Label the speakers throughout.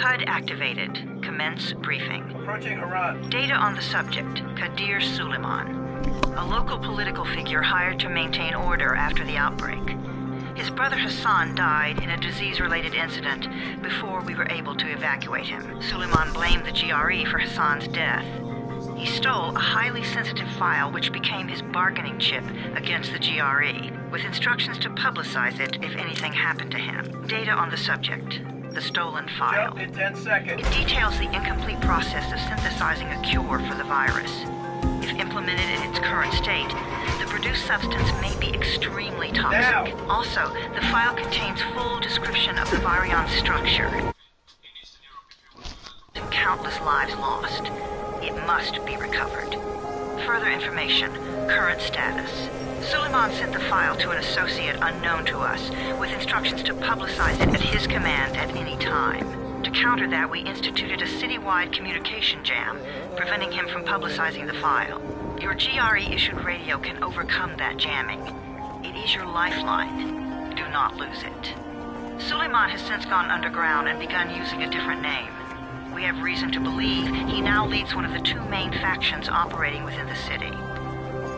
Speaker 1: HUD activated. Commence briefing.
Speaker 2: Approaching Harran.
Speaker 1: Data on the subject, Kadir Suleiman. A local political figure hired to maintain order after the outbreak. His brother Hassan died in a disease-related incident before we were able to evacuate him. Suleiman blamed the GRE for Hassan's death. He stole a highly sensitive file which became his bargaining chip against the GRE, with instructions to publicize it if anything happened to him. Data on the subject, the stolen file.
Speaker 2: Jump in 10 seconds.
Speaker 1: It details the incomplete process of synthesizing a cure for the virus. If implemented in its current state, the produced substance may be extremely toxic.
Speaker 2: Now.
Speaker 1: Also, the file contains full description of the virion's structure and countless lives lost. It must be recovered. Further information, current status. Suleiman sent the file to an associate unknown to us, with instructions to publicize it at his command at any time. To counter that, we instituted a citywide communication jam, preventing him from publicizing the file. Your GRE-issued radio can overcome that jamming. It is your lifeline. Do not lose it. Suleiman has since gone underground and begun using a different name. We have reason to believe he now leads one of the two main factions operating within the city.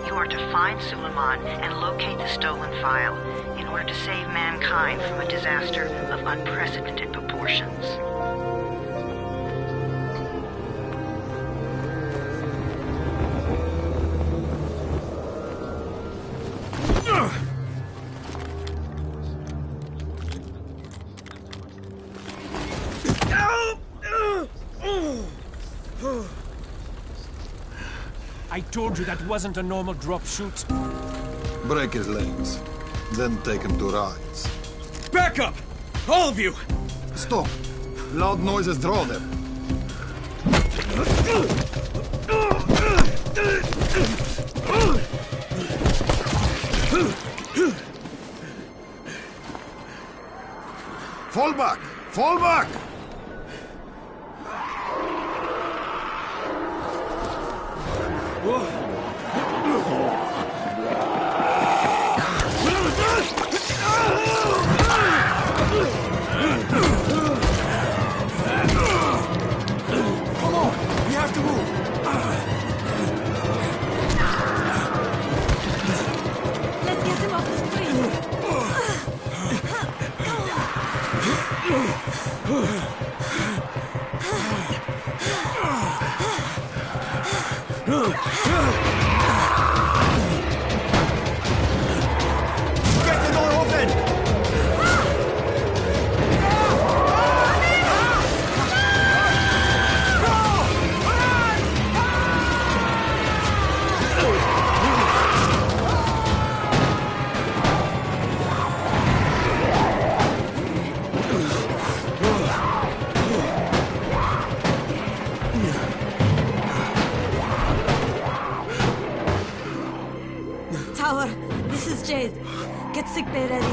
Speaker 1: You are to find Suleiman and locate the stolen file in order to save mankind from a disaster of unprecedented proportions.
Speaker 3: I told you that wasn't a normal drop shoot.
Speaker 4: Break his legs, then take him to rides.
Speaker 3: Back up! All of you!
Speaker 4: Stop! Loud noises draw them. Fall back! Fall back!
Speaker 3: Come on! We have to move!
Speaker 5: Let's get him off the street!
Speaker 3: Get the door open!
Speaker 5: Tower, this is Jade. Get sickbay ready.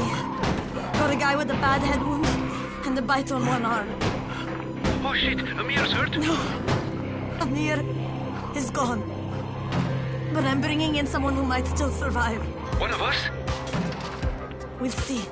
Speaker 5: Got a guy with a bad head wound and a bite on one arm.
Speaker 2: Oh shit, Amir's hurt?
Speaker 5: No. Amir is gone. But I'm bringing in someone who might still survive.
Speaker 2: One of us?
Speaker 5: We'll see.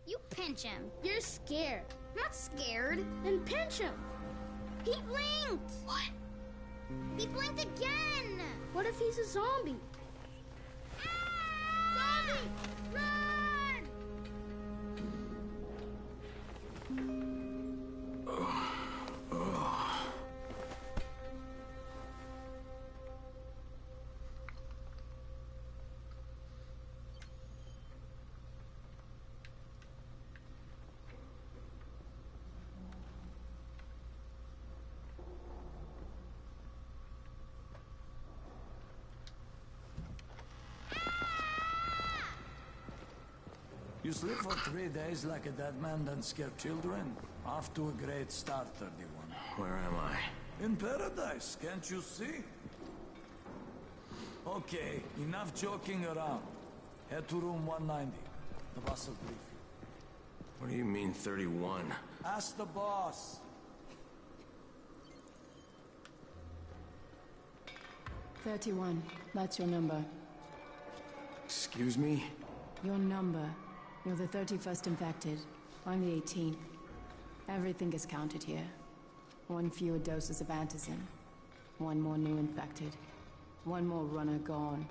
Speaker 6: You pinch him. You're scared. I'm not scared. Then pinch him. He blinked. What? He blinked again. What if he's a zombie? Ah! Zombie! Run!
Speaker 3: You sleep for 3 days like a dead man, then scare children? Off to a great start, 31.
Speaker 7: Where am I?
Speaker 3: In paradise, can't you see? Okay, enough joking around. Head to room 190. The boss will brief you.
Speaker 7: What do you mean, 31?
Speaker 3: Ask the boss.
Speaker 8: 31. That's your number.
Speaker 7: Excuse me?
Speaker 8: Your number. You're the 31st infected. I'm the 18th. Everything is counted here. 1 fewer doses of antizin. 1 more new infected. 1 more runner gone.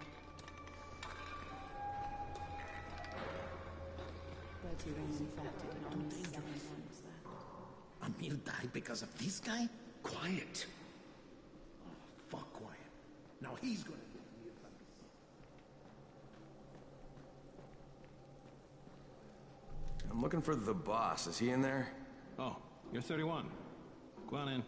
Speaker 8: 31 infected and only 7 runners left.
Speaker 9: Amir died because of this guy? Quiet. Oh, fuck quiet. Now he's gonna get me a thunder.
Speaker 7: I'm looking for the boss. Is he in there?
Speaker 10: Oh, you're 31. Go on in.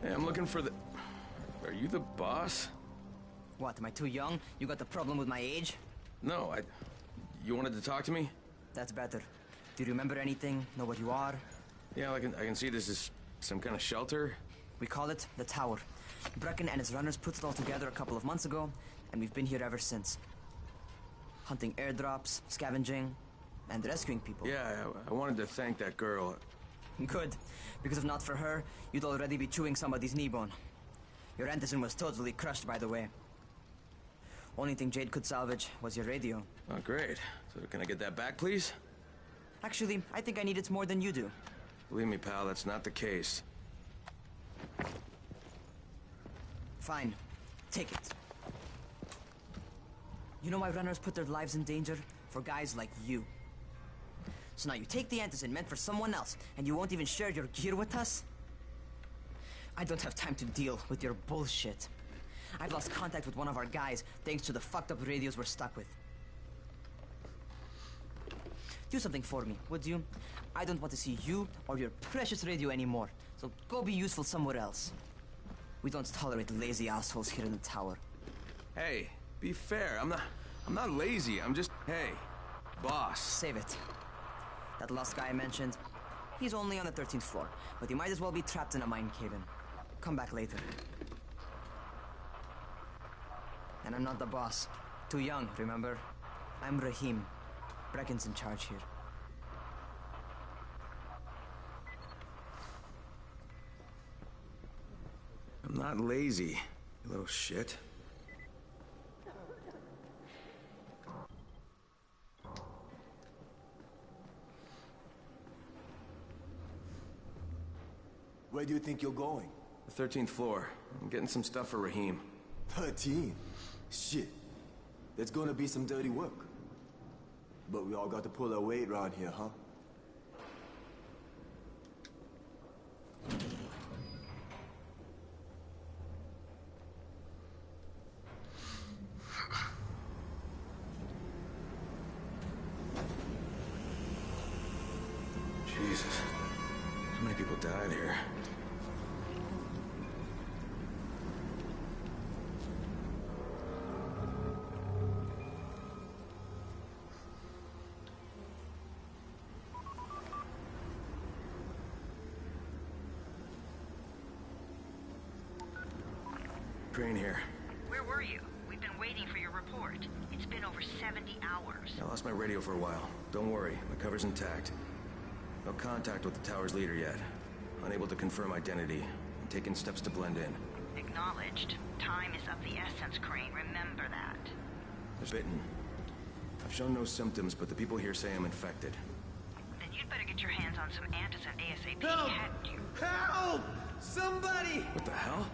Speaker 7: Hey, I'm looking for the... Are you the boss?
Speaker 11: What, am I too young? You got the problem with my age?
Speaker 7: No, You wanted to talk to me?
Speaker 11: That's better. Do you remember anything? Know what you are?
Speaker 7: Yeah, I can see this is some kind of shelter.
Speaker 11: We call it the Tower. Brecken and his runners put it all together a couple of months ago, and we've been here ever since. Hunting airdrops, scavenging, and rescuing people.
Speaker 7: Yeah, I wanted to thank that girl.
Speaker 11: Good, because if not for her, you'd already be chewing somebody's knee bone. Your antizin was totally crushed, by the way. Only thing Jade could salvage was your radio.
Speaker 7: Oh, great. So can I get that back, please?
Speaker 11: Actually, I think I need it more than you do.
Speaker 7: Believe me, pal, that's not the case.
Speaker 11: Fine. Take it. You know why runners put their lives in danger? For guys like you. So now you take the antizin meant for someone else, and you won't even share your gear with us? I don't have time to deal with your bullshit. I've lost contact with one of our guys thanks to the fucked up radios we're stuck with. Do something for me, would you? I don't want to see you or your precious radio anymore, so go be useful somewhere else. We don't tolerate lazy assholes here in the tower.
Speaker 7: Hey, be fair. I'm not lazy. I'm just... Hey, boss.
Speaker 11: Save it. That last guy I mentioned, he's only on the 13th floor, but he might as well be trapped in a mine cave-in. Come back later. And I'm not the boss. Too young, remember? I'm Rahim. Brecken's in charge here.
Speaker 7: I'm not lazy, you little shit.
Speaker 12: Where do you think you're going?
Speaker 7: The 13th floor. I'm getting some stuff for Rahim.
Speaker 12: 13? Shit. There's gonna be some dirty work. But we all got to pull our weight around here, huh?
Speaker 7: Jesus. How many people died here? Crane here.
Speaker 1: Where were you? We've been waiting for your report. It's been over 70 hours.
Speaker 7: I lost my radio for a while. Don't worry, my cover's intact. No contact with the tower's leader yet. Unable to confirm identity. I'm taking steps to blend in.
Speaker 1: Acknowledged. Time is of the essence, Crane. Remember that.
Speaker 7: Bitten. I've shown no symptoms, but the people here say I'm infected.
Speaker 1: Then you'd better get your hands on some antizin ASAP,
Speaker 9: Help!
Speaker 1: hadn't you?
Speaker 9: Help! Somebody!
Speaker 7: What the hell?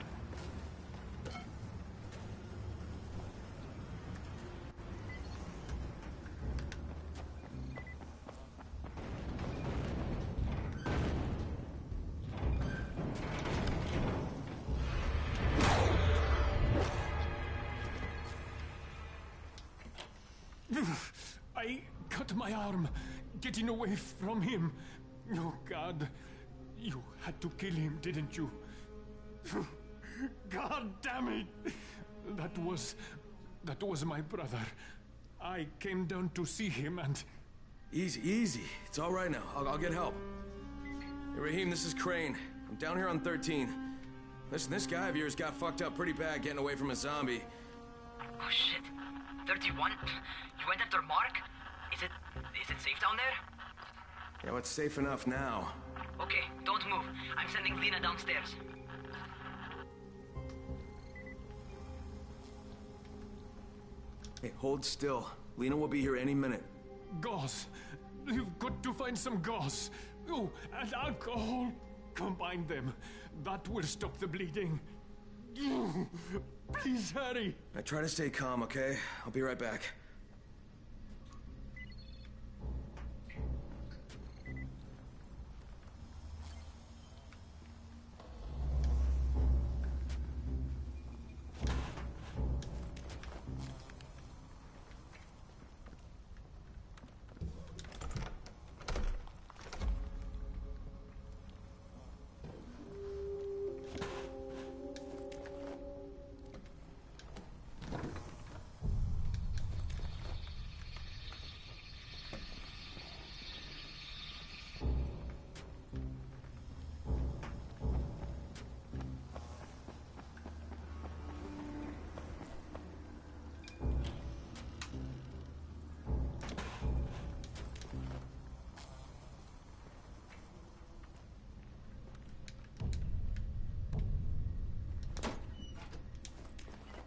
Speaker 13: I cut my arm getting away from him. Oh, God. You had to kill him, didn't you? God damn it! That was my brother. I came down to see him and...
Speaker 7: Easy, easy. It's all right now. I'll get help. Hey, Rahim, this is Crane. I'm down here on 13. Listen, this guy of yours got fucked up pretty bad getting away from a zombie.
Speaker 11: Oh shit. 31? You went after Mark? Is it safe down there?
Speaker 7: Yeah, well, it's safe enough now.
Speaker 11: Okay, don't move. I'm sending Lena downstairs.
Speaker 7: Hey, hold still. Lena will be here any minute.
Speaker 13: Gauze. You've got to find some gauze. Oh, and alcohol. Combine them. That will stop the bleeding. Please hurry.
Speaker 7: Now try to stay calm, okay? I'll be right back.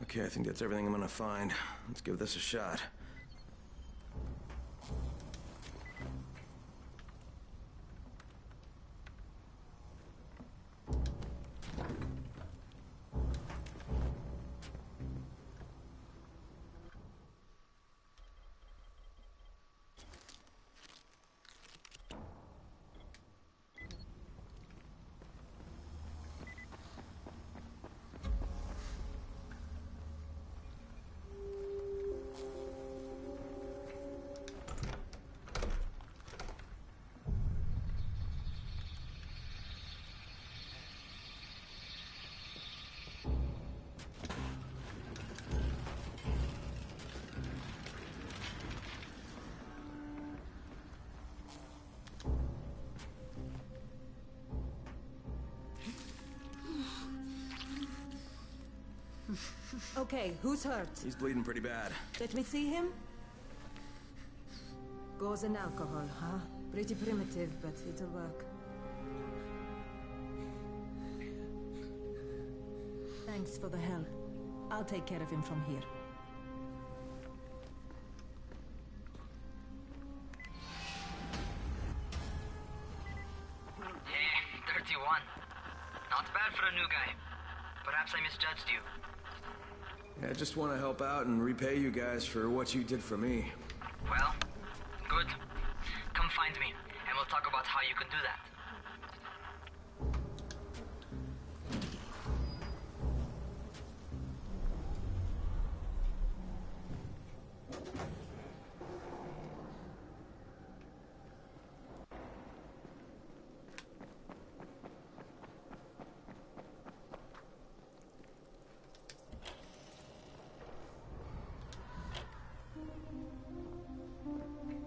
Speaker 7: Okay, I think that's everything I'm gonna find. Let's give this a shot.
Speaker 5: Okay, who's hurt?
Speaker 7: He's bleeding pretty bad.
Speaker 5: Let me see him. Gauze and alcohol, huh? Pretty primitive, but it'll work. Thanks for the help. I'll take care of him from here.
Speaker 11: Yeah, 31. Not bad for a new guy. Perhaps I misjudged you.
Speaker 7: Yeah, I just want to help out and repay you guys for what you did for me.
Speaker 11: Well, good. Come find me, and we'll talk about how you can do that.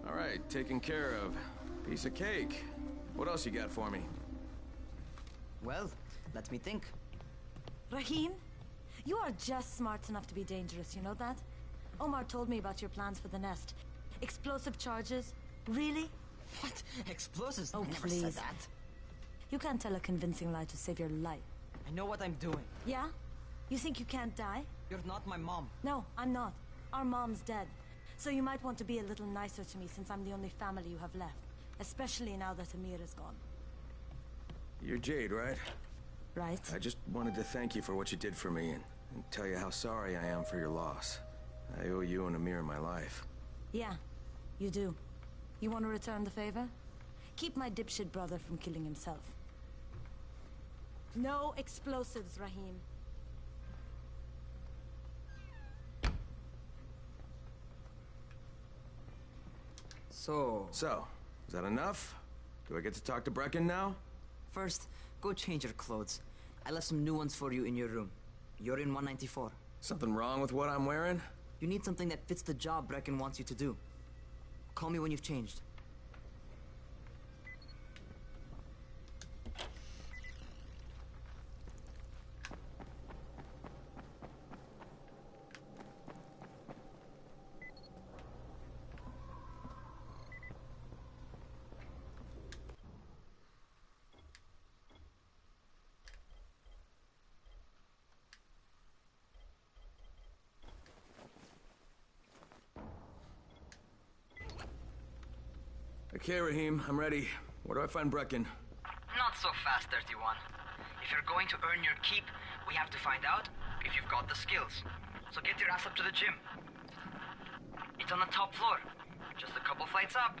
Speaker 7: All right, taken care of. Piece of cake. What else you got for me?
Speaker 11: Well, let me think.
Speaker 5: Rahim, you are just smart enough to be dangerous, you know that? Omar told me about your plans for the nest. Explosive charges? Really?
Speaker 11: What? Explosives?
Speaker 5: Oh,
Speaker 11: I never
Speaker 5: please.
Speaker 11: said that.
Speaker 5: You can't tell a convincing lie to save your life.
Speaker 11: I know what I'm doing.
Speaker 5: Yeah? You think you can't die?
Speaker 11: You're not my mom.
Speaker 5: No, I'm not. Our mom's dead. So you might want to be a little nicer to me since I'm the only family you have left. Especially now that Amir is gone.
Speaker 7: You're Jade, right?
Speaker 5: Right.
Speaker 7: I just wanted to thank you for what you did for me and tell you how sorry I am for your loss. I owe you and Amir my life.
Speaker 5: Yeah, you do. You want to return the favor? Keep my dipshit brother from killing himself. No explosives, Rahim.
Speaker 11: So,
Speaker 7: is that enough? Do I get to talk to Brecken now?
Speaker 11: first, go change your clothes. I left some new ones for you in your room. You're in 194.
Speaker 7: Something wrong with what I'm wearing?
Speaker 11: You need something that fits the job Brecken wants you to do. Call me when you've changed.
Speaker 7: Okay, Rahim, I'm ready. Where do I find Brecken?
Speaker 11: Not so fast, 31. If you're going to earn your keep, we have to find out if you've got the skills. So get your ass up to the gym. It's on the top floor. Just a couple flights up.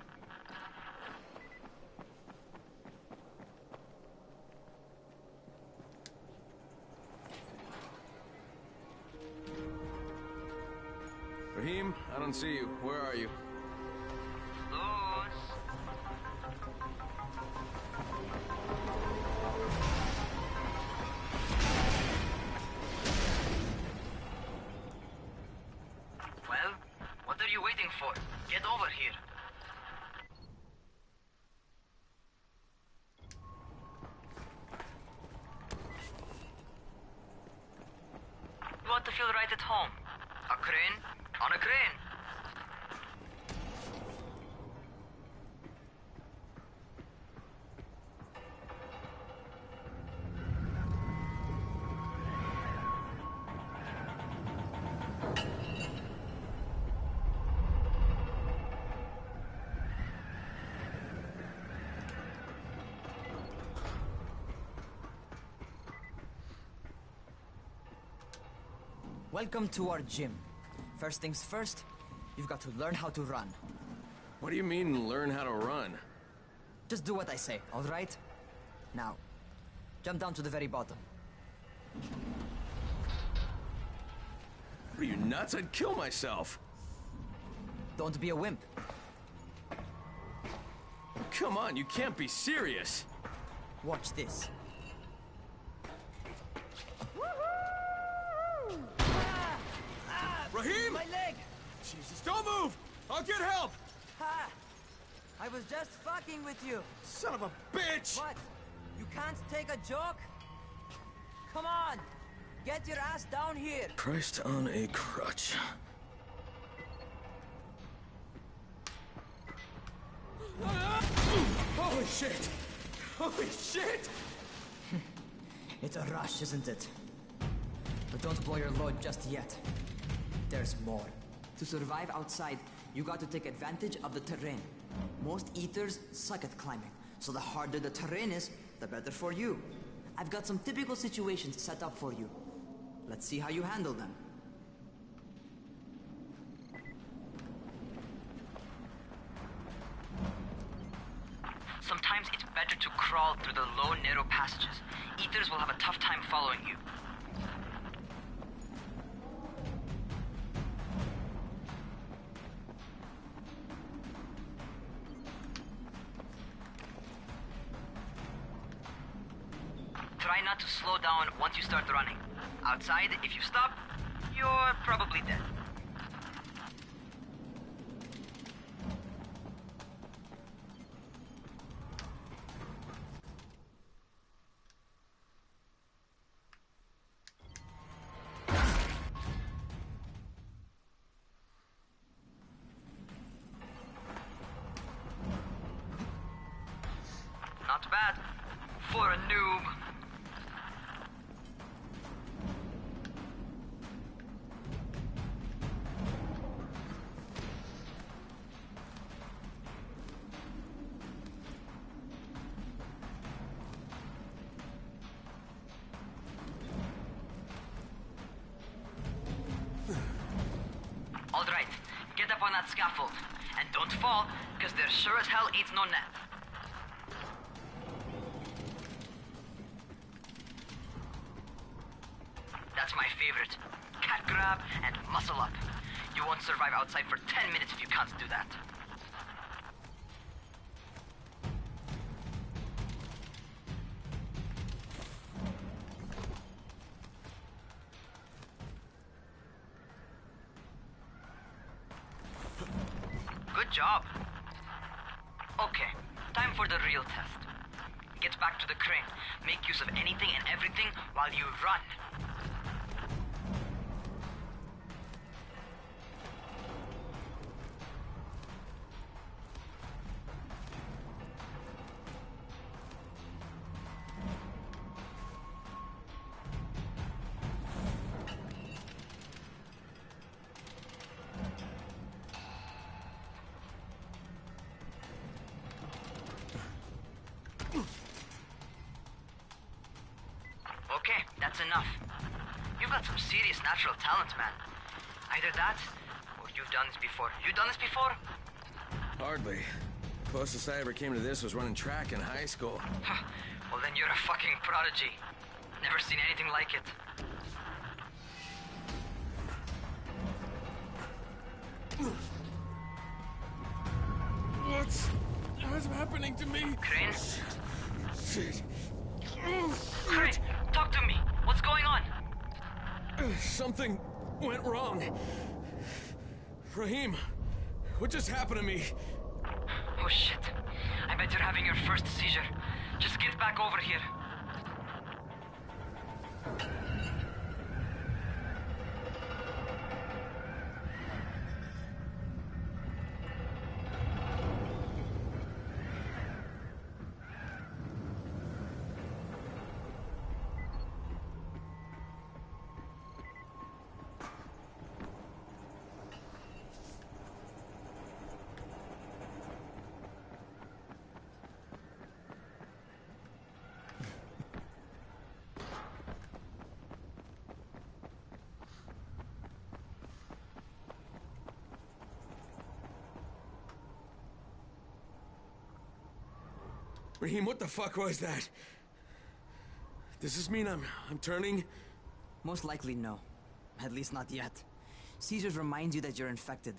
Speaker 7: Rahim, I don't see you. Where are you?
Speaker 11: Well, what are you waiting for? Get over here. You want to feel right at home? A crane? On a crane. Welcome to our gym. First things first, you've got to learn how to run.
Speaker 7: What do you mean, learn how to run?
Speaker 11: Just do what I say, all right? Now, jump down to the very bottom.
Speaker 7: What are you, nuts? I'd kill myself.
Speaker 11: Don't be a wimp.
Speaker 7: Come on, you can't be serious.
Speaker 11: Watch this.
Speaker 7: Rahim!
Speaker 11: My leg!
Speaker 7: Jesus, don't move! I'll get help!
Speaker 11: Ha! I was just fucking with you.
Speaker 7: Son of a bitch!
Speaker 11: What? You can't take a joke? Come on! Get your ass down here!
Speaker 7: Christ on a crutch. Holy shit! Holy shit!
Speaker 11: It's a rush, isn't it? But don't blow your load just yet. There's more. To survive outside, you got to take advantage of the terrain. Most eaters suck at climbing, so the harder the terrain is, the better for you. I've got some typical situations set up for you. Let's see how you handle them. Sometimes it's better to crawl through the low, narrow passages. Eaters will have a tough time following you. Try not to slow down once you start running. Outside, if you stop, you're probably dead. Not bad for a noob. All right, get up on that scaffold. And don't fall, because there sure as hell ain't no net. That's my favorite. Cat grab and muscle up. You won't survive outside for 10 minutes if you can't do that. job. Okay, time for the real test. Get back to the crane. Make use of anything and everything while you run. Okay, that's enough. You've got some serious natural talent, man. Either that, or you've done this before. You done this before?
Speaker 7: Hardly. The closest I ever came to this was running track in high school.
Speaker 11: Well, then you're a fucking prodigy. Never seen anything like it.
Speaker 7: What's happening to me?
Speaker 11: Crane?
Speaker 7: Shit.
Speaker 11: Crane, talk to me. What's going on?
Speaker 7: Something went wrong. Raheem, what just happened to me?
Speaker 11: Oh shit. I bet you're having your first seizure. Just get back over here.
Speaker 7: Raheem, what the fuck was that? Does this mean I'm turning?
Speaker 11: Most likely no. At least not yet. Seizures remind you that you're infected.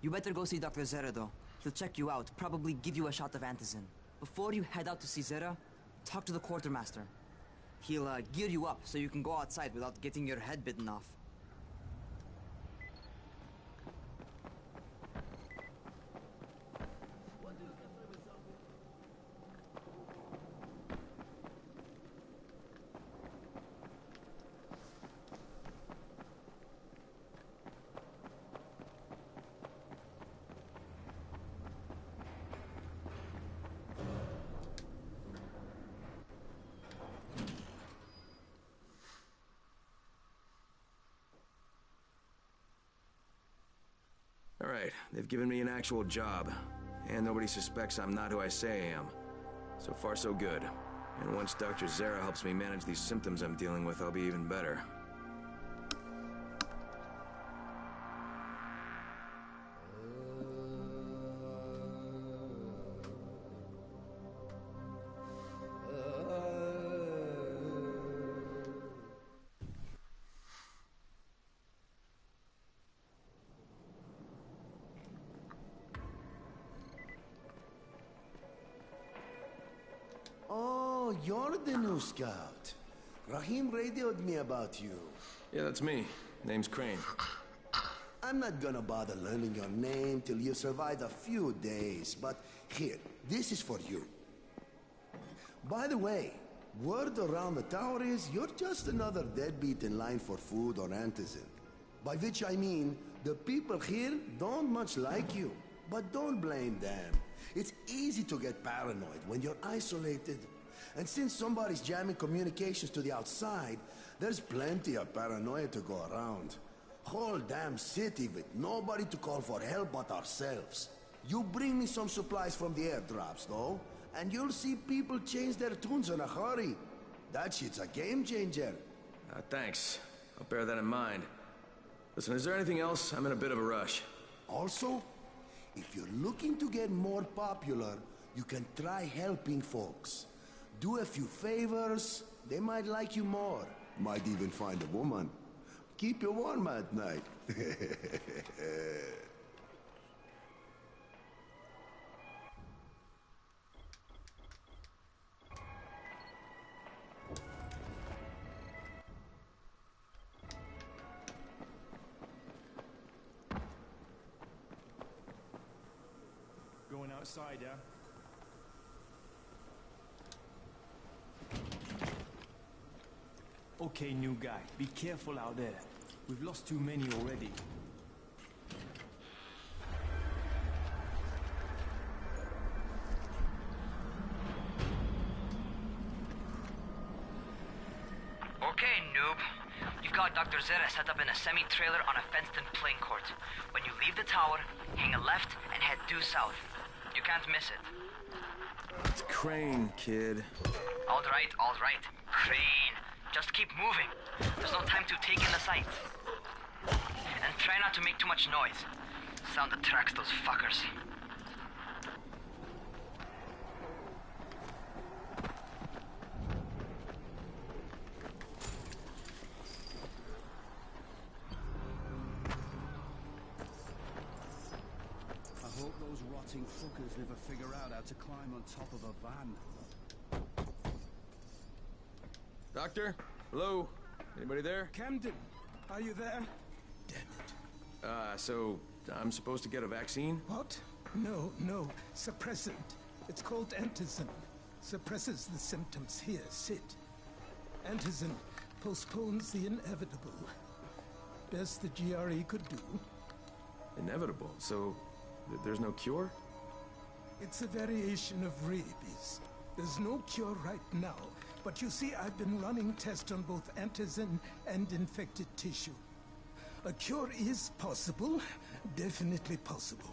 Speaker 11: You better go see Dr. Zera though. He'll check you out, probably give you a shot of antizin. Before you head out to see Zera, talk to the quartermaster. He'll gear you up so you can go outside without getting your head bitten off.
Speaker 7: All right, they've given me an actual job. And nobody suspects I'm not who I say I am. So far, so good. And once Dr. Zera helps me manage these symptoms I'm dealing with, I'll be even better.
Speaker 9: Oh, you're the new scout. Raheem radioed me about you.
Speaker 7: Yeah, that's me. Name's Crane.
Speaker 9: I'm not gonna bother learning your name till you survive a few days, but here, this is for you. By the way, word around the tower is you're just another deadbeat in line for food or antizin. By which I mean, the people here don't much like you. But don't blame them. It's easy to get paranoid when you're isolated. And since somebody's jamming communications to the outside, there's plenty of paranoia to go around. Whole damn city with nobody to call for help but ourselves. You bring me some supplies from the airdrops, though, and you'll see people change their tunes in a hurry. That shit's a game changer.
Speaker 7: Thanks. I'll bear that in mind. Listen, is there anything else? I'm in a bit of a rush.
Speaker 9: Also, if you're looking to get more popular, you can try helping folks. Do a few favors, they might like you more. Might even find a woman. Keep you warm at night.
Speaker 14: outside, yeah? Okay, new guy. Be careful out there. We've lost too many already.
Speaker 11: Okay, noob. You've got Dr. Zera set up in a semi-trailer on a fenced-in playing court. When you leave the tower, hang a left and head due south. You can't miss it.
Speaker 7: It's Crane, kid.
Speaker 11: All right. Crane. Just keep moving. There's no time to take in the sights. And try not to make too much noise. Sound attracts those fuckers.
Speaker 15: I hope those rotting fuckers never figure out how to climb on top of a van.
Speaker 7: Doctor? Hello? Anybody there?
Speaker 15: Camden, are you there? Damn it.
Speaker 7: So I'm supposed to get a vaccine?
Speaker 16: What? No. Suppressant. It's called antizin. Suppresses the symptoms. Here, sit. Antizin postpones the inevitable. Best the GRE could do.
Speaker 7: Inevitable? So there's no cure?
Speaker 16: It's a variation of rabies. There's no cure right now. But you see, I've been running tests on both antizin and infected tissue. A cure is possible. Definitely possible.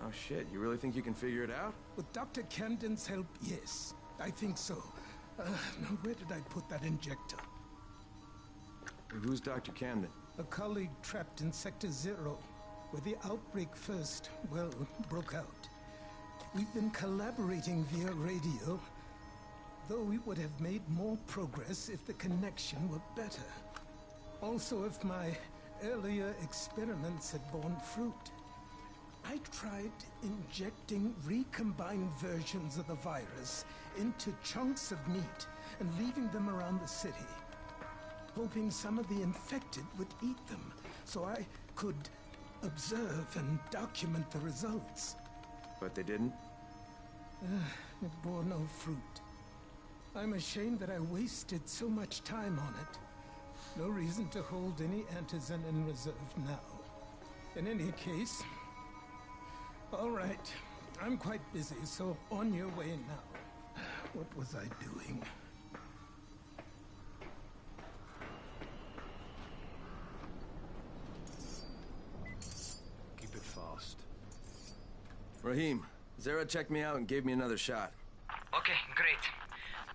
Speaker 7: Oh shit, you really think you can figure it out?
Speaker 16: With Dr. Camden's help, yes. I think so. Now, where did I put that injector?
Speaker 7: Who's Dr. Camden?
Speaker 16: A colleague trapped in Sector 0, where the outbreak first, well, broke out. We've been collaborating via radio, though we would have made more progress if the connection were better. Also, if my earlier experiments had borne fruit. I tried injecting recombined versions of the virus into chunks of meat and leaving them around the city, hoping some of the infected would eat them so I could observe and document the results.
Speaker 7: But they didn't?
Speaker 16: It bore no fruit. I'm ashamed that I wasted so much time on it. No reason to hold any antizin in reserve now. In any case, all right. I'm quite busy, so on your way now. What was I doing?
Speaker 15: Keep it fast.
Speaker 7: Rahim, Zara checked me out and gave me another shot.
Speaker 11: Okay, great.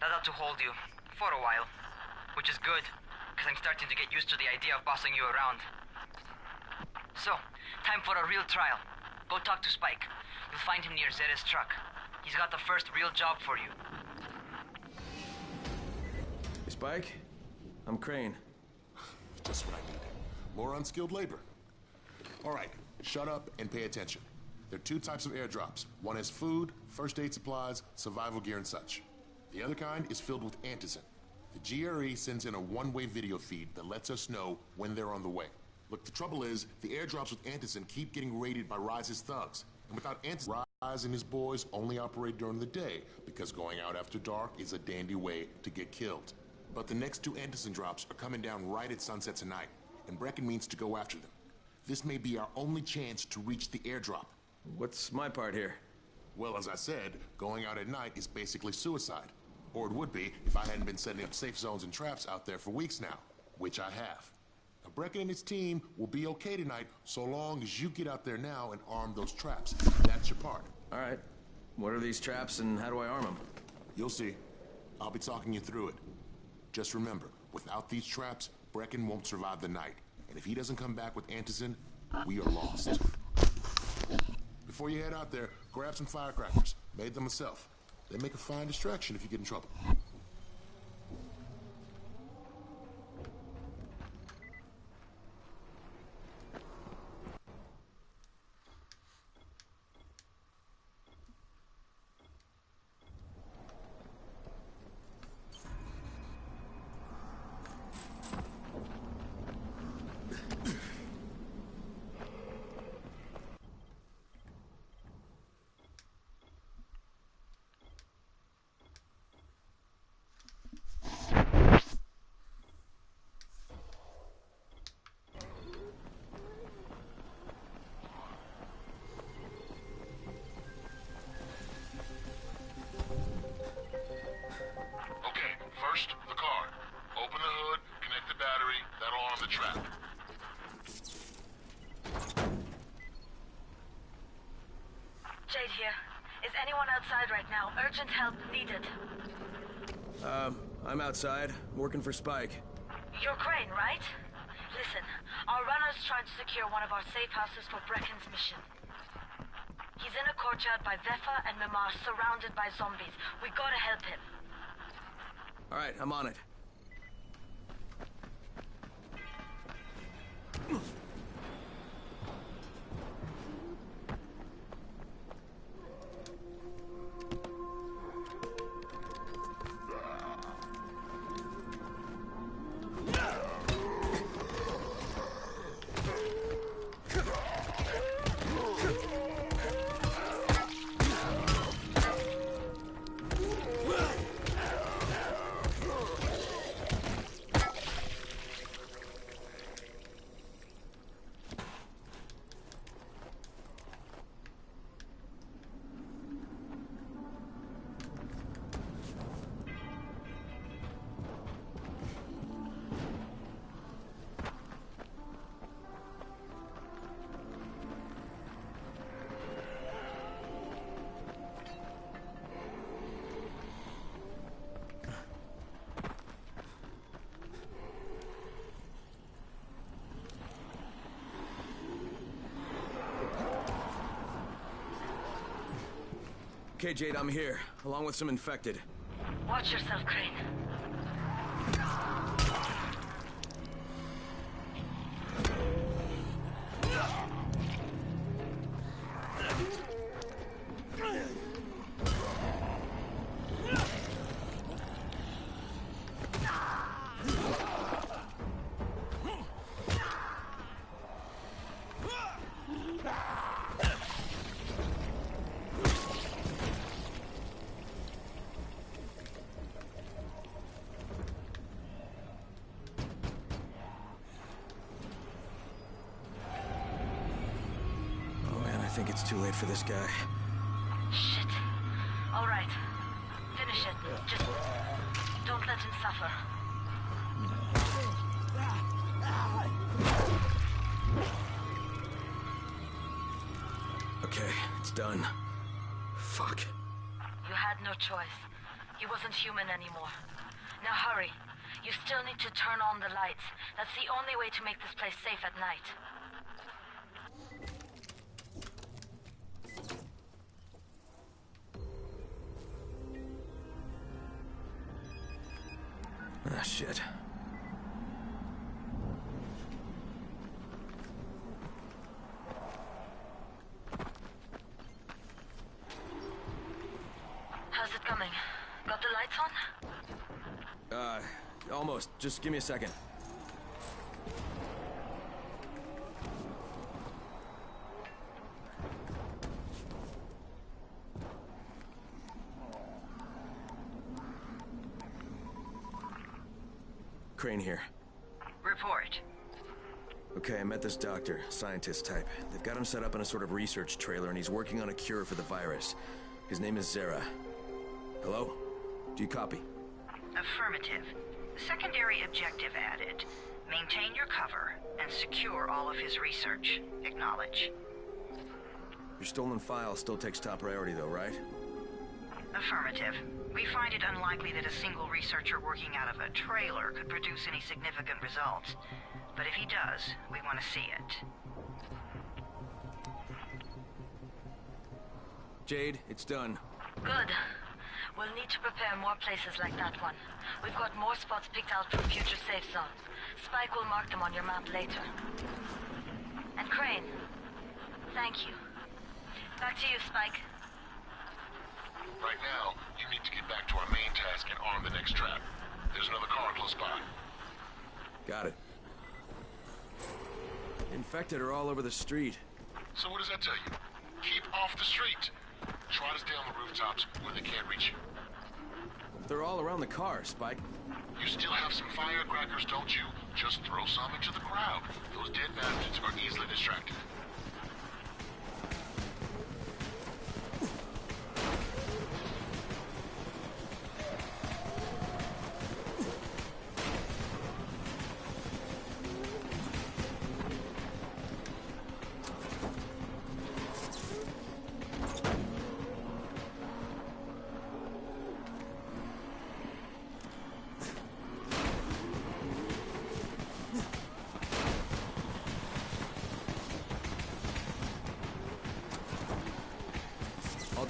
Speaker 11: That ought to hold you. For a while. Which is good, because I'm starting to get used to the idea of bossing you around. So, time for a real trial. Go talk to Spike. You'll find him near Zera's truck. He's got the first real job for you.
Speaker 7: Hey, Spike? I'm Crane.
Speaker 17: Just what I need. More unskilled labor. All right, shut up and pay attention. There are two types of airdrops. One is food, first aid supplies, survival gear, and such. The other kind is filled with antizin. The GRE sends in a one-way video feed that lets us know when they're on the way. Look, the trouble is, the airdrops with antizin keep getting raided by Rise's thugs. And without antizin, Rise and his boys only operate during the day, because going out after dark is a dandy way to get killed. But the next two antizin drops are coming down right at sunset tonight, and Brecken means to go after them. This may be our only chance to reach the airdrop.
Speaker 7: What's my part here?
Speaker 17: Well, as I said, going out at night is basically suicide. Or it would be if I hadn't been setting up safe zones and traps out there for weeks now, which I have. Now, Brecken and his team will be okay tonight so long as you get out there now and arm those traps. That's your part.
Speaker 7: All right. What are these traps and how do I arm them?
Speaker 17: You'll see. I'll be talking you through it. Just remember, without these traps, Brecken won't survive the night. And if he doesn't come back with antizin, we are lost. Before you head out there, grab some firecrackers. Made them myself. They make a fine distraction if you get in trouble. the trap.
Speaker 5: Jade here. Is anyone outside right now? Urgent help needed.
Speaker 7: I'm outside, working for Spike.
Speaker 5: You're Crane, right? Listen, our runner's trying to secure one of our safe houses for Brecken's mission. He's in a courtyard by Vefa and Mimar, surrounded by zombies. We gotta help him.
Speaker 7: All right, I'm on it. Okay, Jade, I'm here, along with some infected.
Speaker 5: Watch yourself, Crane.
Speaker 7: I think it's too late for this guy.
Speaker 5: Shit. All right. Finish it. Just don't let him suffer.
Speaker 7: Okay, it's done. Fuck.
Speaker 5: You had no choice. He wasn't human anymore. Now hurry. You still need to turn on the lights. That's the only way to make this place safe at night.
Speaker 7: Ah, shit.
Speaker 5: How's it coming? Got the lights on?
Speaker 7: Almost. Just give me a second. Crane here.
Speaker 1: Report.
Speaker 7: Okay, I met this doctor, scientist type. They've got him set up in a sort of research trailer, and he's working on a cure for the virus. His name is Zera. Hello? Do you copy?
Speaker 1: Affirmative. Secondary objective added. Maintain your cover and secure all of his research. Acknowledge.
Speaker 7: Your stolen file still takes top priority, though, right?
Speaker 1: Affirmative. We find it unlikely that a single researcher working out of a trailer could produce any significant results. But if he does, we want to see it.
Speaker 7: Jade, it's done.
Speaker 5: Good. We'll need to prepare more places like that one. We've got more spots picked out for future safe zones. Spike will mark them on your map later. And Crane, thank you. Back to you, Spike.
Speaker 17: Right now, you need to get back to our main task and arm the next trap. There's another car close by.
Speaker 7: Got it. Infected are all over the street.
Speaker 17: So what does that tell you? Keep off the street. Try to stay on the rooftops where they can't reach you.
Speaker 7: They're all around the car, Spike.
Speaker 17: You still have some firecrackers, don't you? Just throw some into the crowd. Those dead bastards are easily distracted.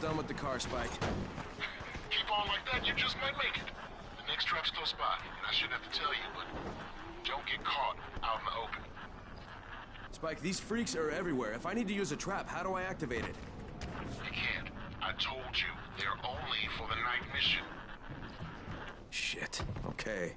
Speaker 7: done with the car, Spike.
Speaker 17: Keep on like that, you just might make it. The next trap's close by, and I shouldn't have to tell you, but don't get caught out in the open.
Speaker 7: Spike, these freaks are everywhere. If I need to use a trap, how do I activate it?
Speaker 17: You can't. I told you, they're only for the night mission.
Speaker 7: Shit. Okay.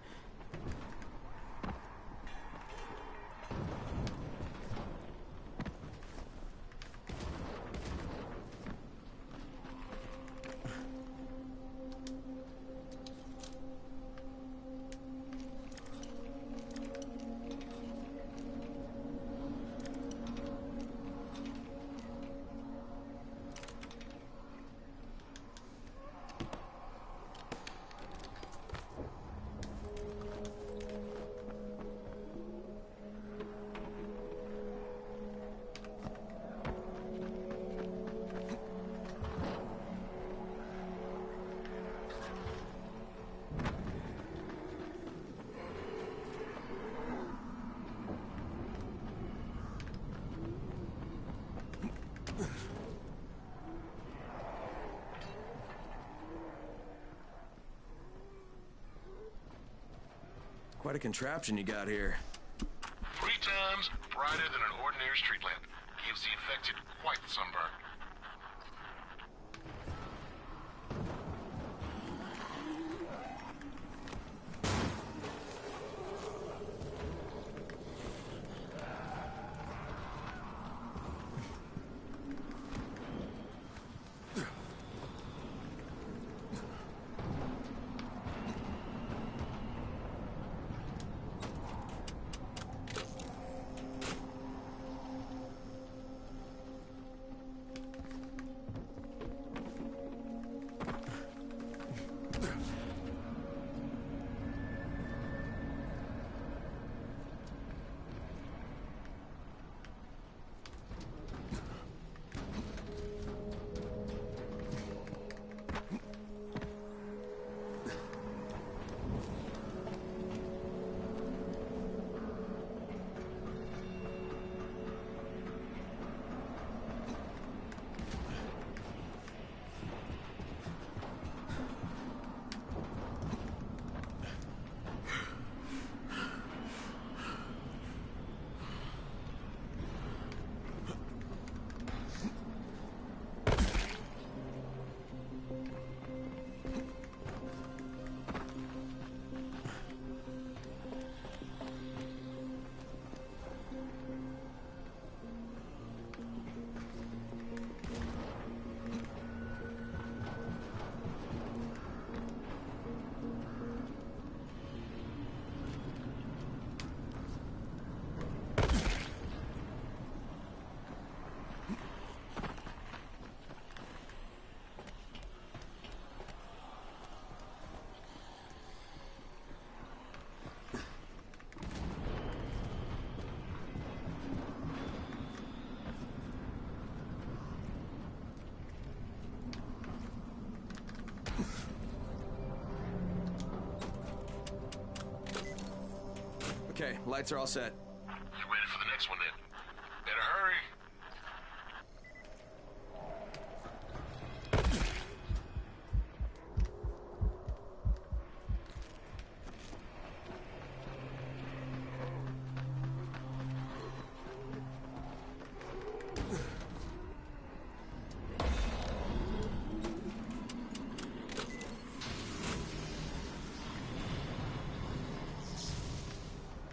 Speaker 7: Quite a contraption you got here.
Speaker 17: 3 times brighter than an ordinary street lamp. Gives the infected quite the sunburn.
Speaker 7: Okay, lights are all set.
Speaker 17: You ready for the next one then? Better hurry.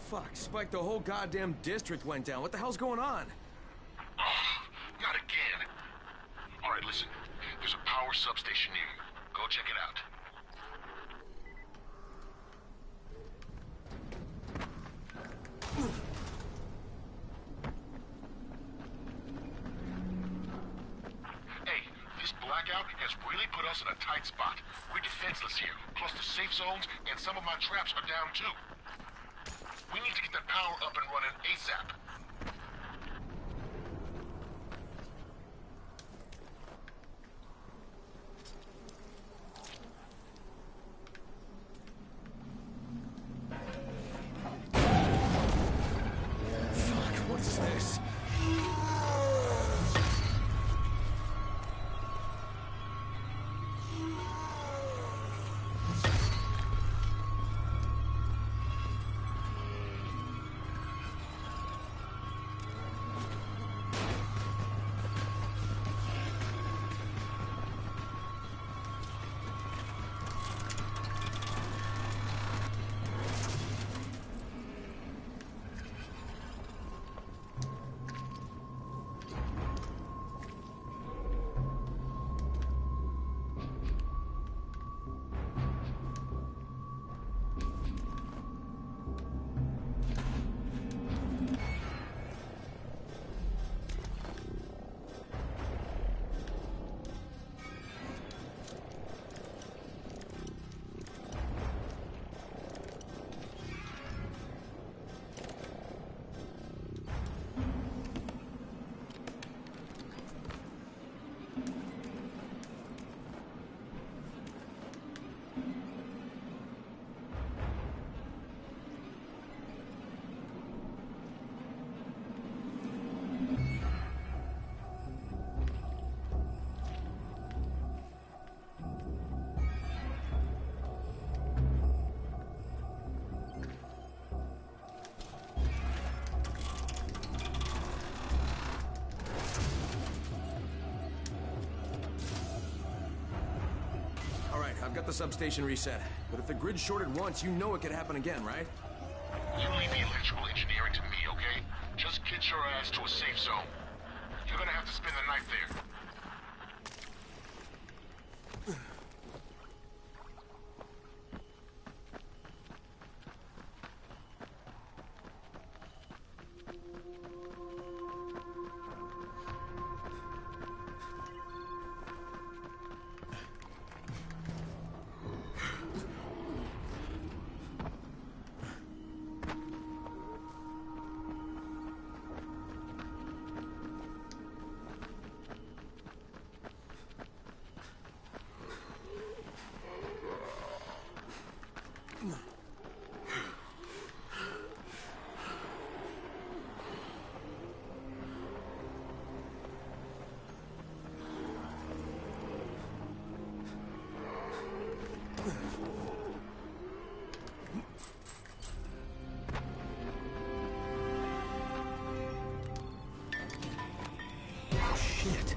Speaker 7: Fuck, Spike, the whole goddamn district went down. What the hell's going on?
Speaker 17: Oh, not again. All right, listen. There's a power substation near you. Go check it out. Hey, this blackout has really put us in a tight spot. We're defenseless here. Plus the safe zones and some of my traps are down too. We need to get that power up and running ASAP.
Speaker 7: Fuck, what's this? got the substation reset. But if the grid's shorted once, you know it could happen again, right?
Speaker 17: You leave the electrical engineering to me, okay? Just get your ass to a safe zone. You're gonna have to spend the night there.
Speaker 7: Shit.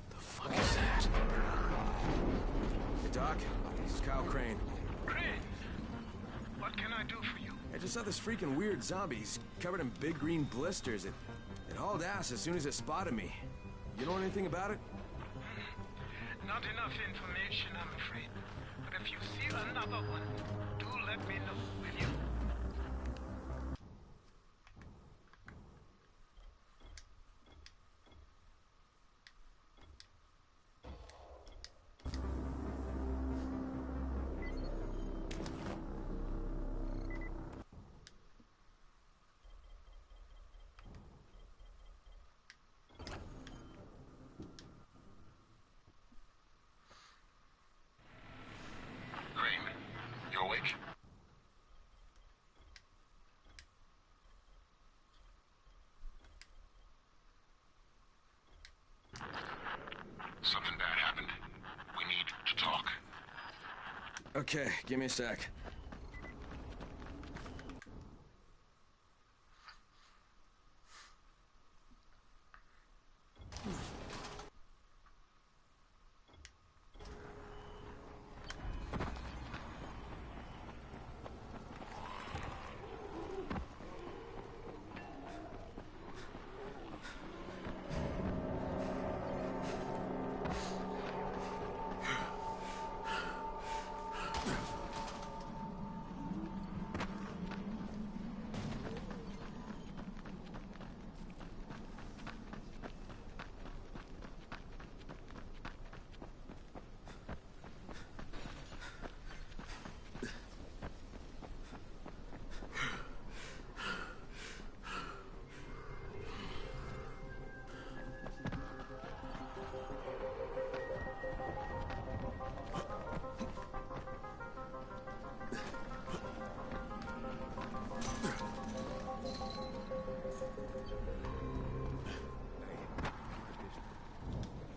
Speaker 7: The fuck is that? Hey, Doc. This is Kyle Crane.
Speaker 2: Crane, what can I do for you?
Speaker 7: I just saw this freaking weird zombie. He's covered in big green blisters. It hauled ass as soon as it spotted me. You know anything about it?
Speaker 2: Not enough information, I'm afraid. But if you see another one, do let me know, will you?
Speaker 17: You awake? Something bad happened. We need to talk.
Speaker 7: Okay, give me a sec.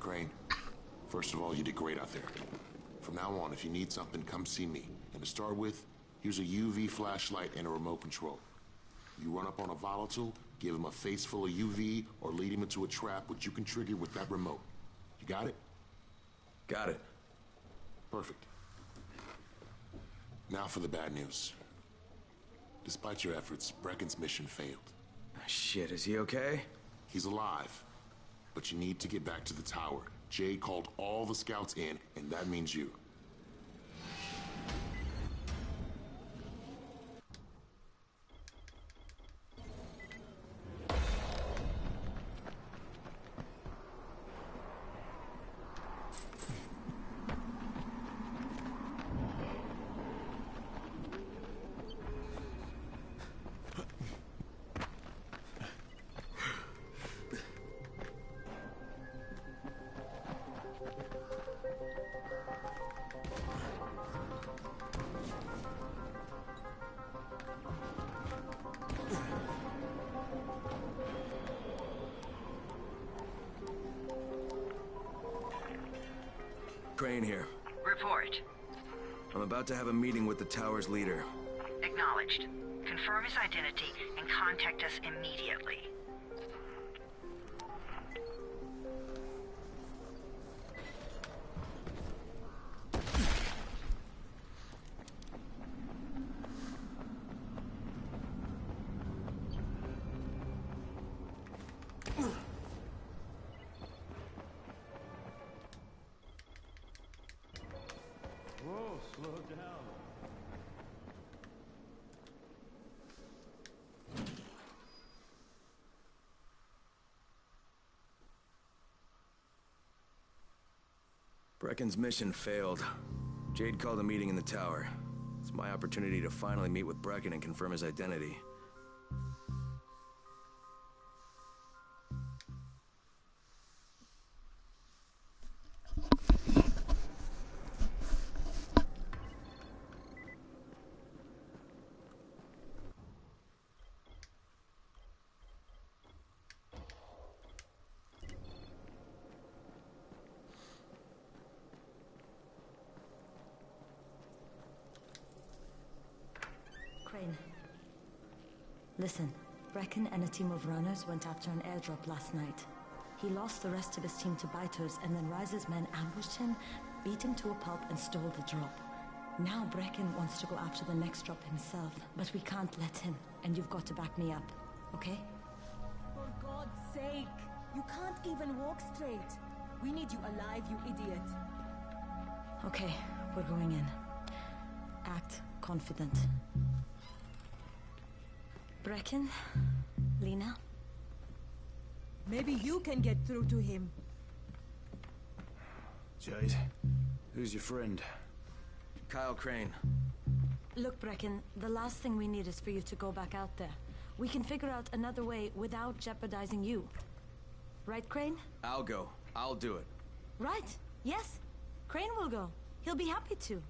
Speaker 17: Crane, first of all, you did great out there. From now on, if you need something, come see me. And to start with, here's a UV flashlight and a remote control. You run up on a volatile, give him a face full of UV, or lead him into a trap which you can trigger with that remote. You got it?
Speaker 7: Got it.
Speaker 17: Perfect. Now for the bad news. Despite your efforts, Brecken's mission failed.
Speaker 7: Shit, is he okay?
Speaker 17: He's alive. But you need to get back to the tower. Jay called all the scouts in, and that means you.
Speaker 7: Crane here.
Speaker 1: Report.
Speaker 7: I'm about to have a meeting with the tower's leader.
Speaker 1: Acknowledged. Confirm his identity and contact us immediately.
Speaker 14: Whoa, slow down.
Speaker 7: Brecken's mission failed. Jade called a meeting in the tower. It's my opportunity to finally meet with Brecken and confirm his identity.
Speaker 5: Crane. Listen, Brecken and a team of runners went after an airdrop last night. He lost the rest of his team to biters, and then Rise's men ambushed him, beat him to a pulp, and stole the drop. Now Brecken wants to go after the next drop himself, but we can't let him, and you've got to back me up, okay?
Speaker 18: For God's sake! You can't even walk straight. We need you alive, you idiot.
Speaker 5: Okay, we're going in. Act confident. Brecken? Lena?
Speaker 18: Maybe you can get through to him.
Speaker 14: Jade, who's your friend?
Speaker 7: Kyle Crane.
Speaker 5: Look, Brecken, the last thing we need is for you to go back out there. We can figure out another way without jeopardizing you. Right, Crane?
Speaker 7: I'll go. I'll do it.
Speaker 5: Right. Yes. Crane will go. He'll be happy to.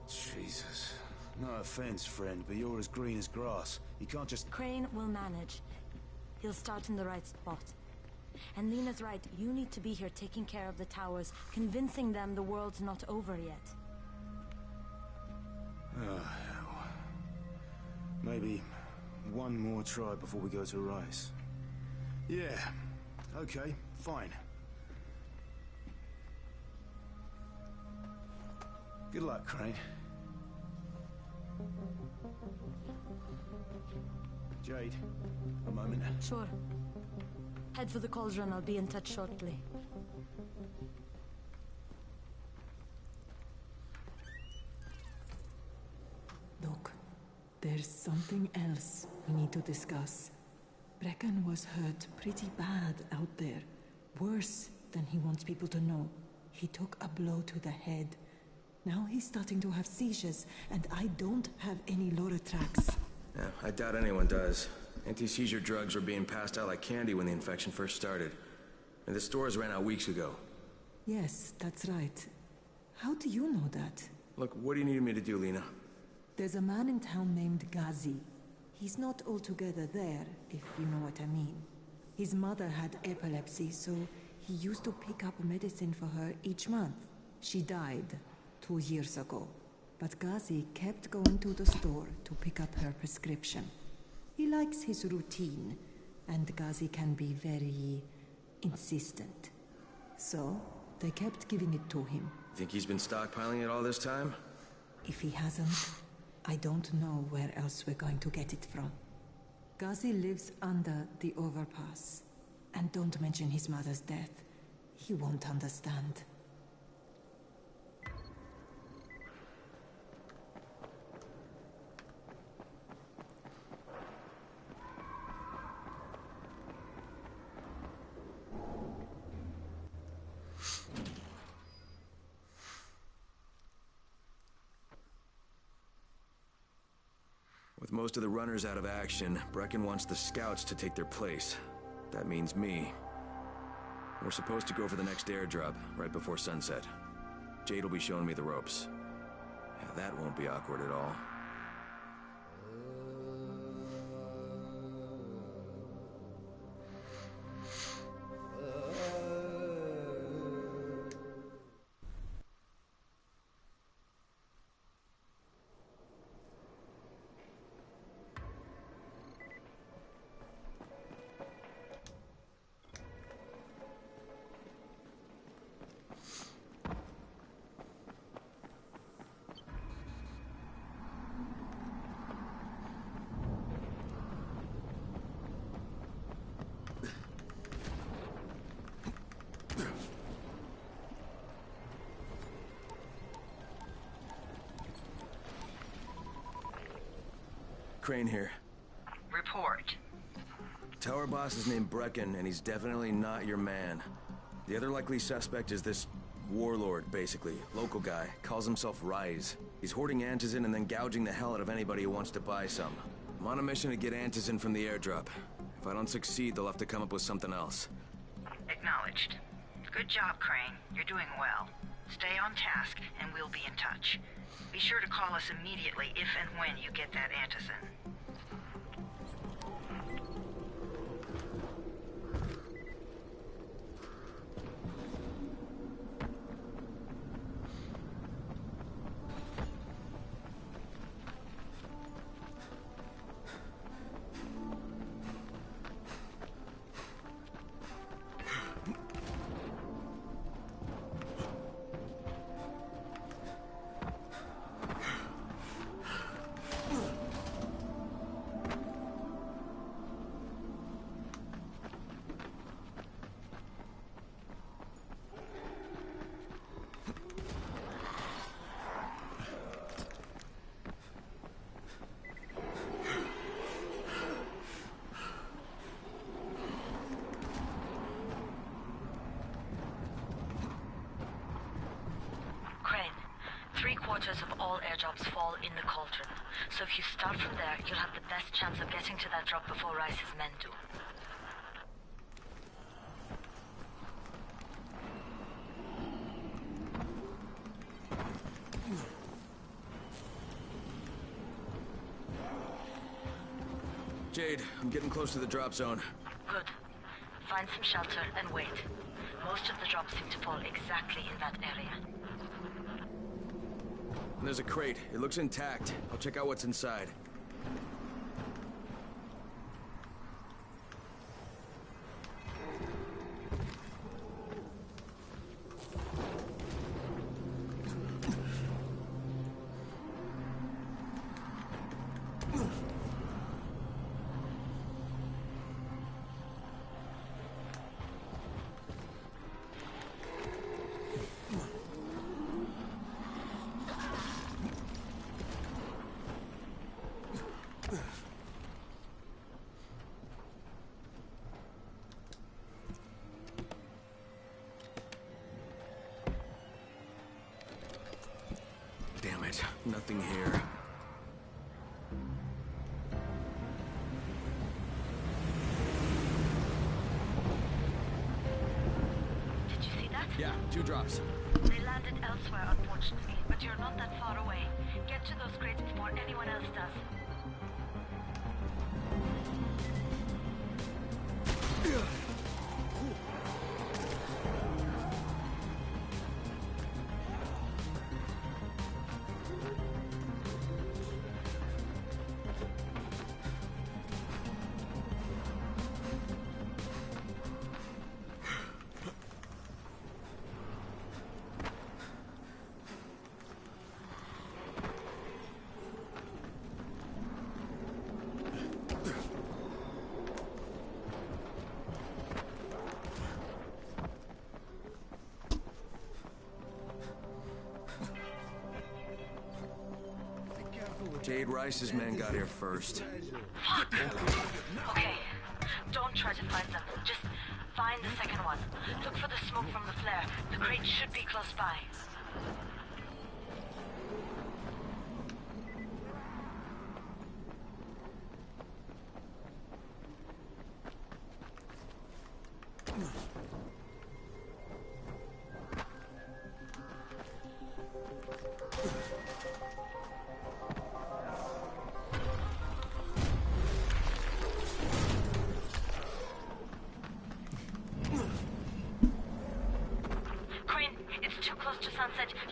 Speaker 14: Jesus. No offense, friend, but you're as green as grass. You can't just...
Speaker 5: Crane will manage. He'll start in the right spot. And Lena's right, you need to be here taking care of the towers, convincing them the world's not over yet.
Speaker 14: Oh, hell. Maybe one more try before we go to Rice. Yeah, okay, fine. Good luck, Crane. Jade, a moment.
Speaker 5: Sure. Head for the cauldron. I'll be in touch shortly.
Speaker 19: Look, there's something else we need to discuss. Brecken was hurt pretty bad out there. Worse than he wants people to know. He took a blow to the head. Now he's starting to have seizures, and I don't have any Loratrax.
Speaker 7: Yeah, I doubt anyone does. Anti-seizure drugs were being passed out like candy when the infection first started. And the stores ran out weeks ago.
Speaker 19: Yes, that's right. How do you know that?
Speaker 7: Look, what do you need me to do, Lena?
Speaker 19: There's a man in town named Ghazi. He's not altogether there, if you know what I mean. His mother had epilepsy, so he used to pick up medicine for her each month. She died 2 years ago. But Ghazi kept going to the store to pick up her prescription. He likes his routine, and Ghazi can be very insistent. So, they kept giving it to him.
Speaker 7: Think he's been stockpiling it all this time?
Speaker 19: If he hasn't, I don't know where else we're going to get it from. Ghazi lives under the overpass. And don't mention his mother's death. He won't understand.
Speaker 7: With most of the runners out of action, Brecken wants the scouts to take their place. That means me. We're supposed to go for the next airdrop, right before sunset. Jade will be showing me the ropes. Yeah, that won't be awkward at all. Crane here.
Speaker 1: Report.
Speaker 7: Tower boss is named Brecken, and he's definitely not your man. The other likely suspect is this warlord, basically. Local guy. Calls himself Rise. He's hoarding antizin and then gouging the hell out of anybody who wants to buy some. I'm on a mission to get antizin from the airdrop. If I don't succeed, they'll have to come up with something else.
Speaker 1: Acknowledged. Good job, Crane. You're doing well. Stay on task, and we'll be in touch. Be sure to call us immediately if and when you get that antizin.
Speaker 5: Three-quarters of all airdrops fall in the cauldron. So if you start from there, you'll have the best chance of getting to that drop before Rice's men do.
Speaker 7: Jade, I'm getting close to the drop zone.
Speaker 5: Good. Find some shelter and wait. Most of the drops seem to fall exactly in that area.
Speaker 7: And there's a crate. It looks intact. I'll check out what's inside. Damn it, nothing here.
Speaker 5: Did you see that?
Speaker 7: Yeah, 2 drops.
Speaker 5: They landed elsewhere, unfortunately, but you're not that far away. Get to those crates before anyone else does. Jade Rice's men got here first. Fuck! Okay, don't try to find them. Just find the second one. Look for the smoke from the flare. The crate should be close by.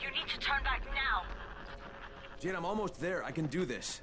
Speaker 5: You need to turn back now.
Speaker 7: Jade, I'm almost there. I can do this.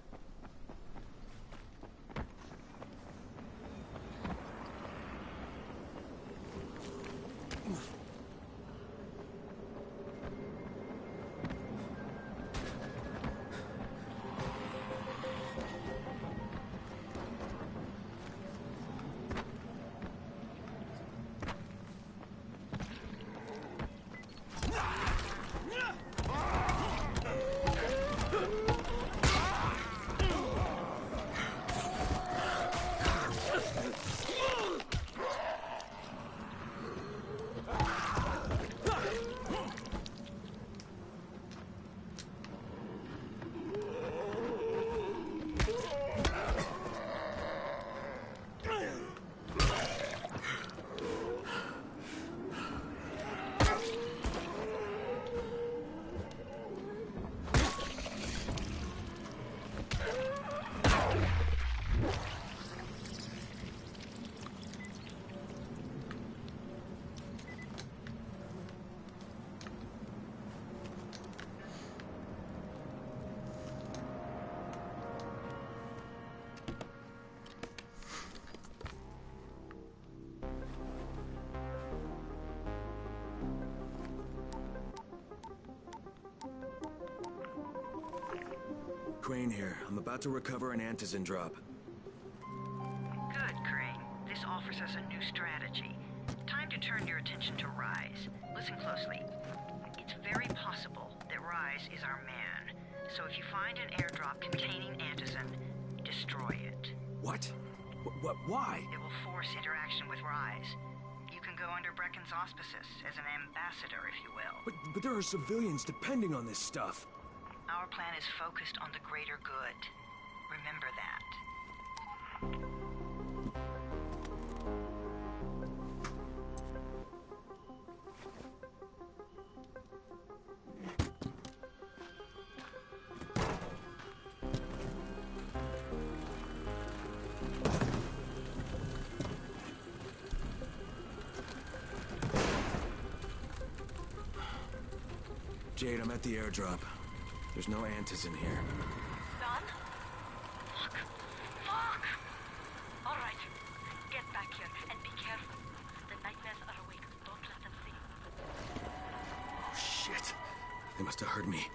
Speaker 7: Crane here. I'm about to recover an antizin drop.
Speaker 1: Good, Crane. This offers us a new strategy. Time to turn your attention to Rise. Listen closely. It's very possible that Rise is our man. So if you find an airdrop containing antizin, destroy it.
Speaker 7: What? Why?
Speaker 1: It will force interaction with Rise. You can go under Brecken's auspices as an ambassador, if you will.
Speaker 7: But there are civilians depending on this stuff.
Speaker 1: Our plan is focused on the greater good. Remember that.
Speaker 7: Jade, I'm at the airdrop. There's no antizin here.
Speaker 5: Done? Fuck. Fuck! All right. Get back here and be careful. The nightmares are awake. Don't let them see you.
Speaker 7: Oh, shit. They must have heard me.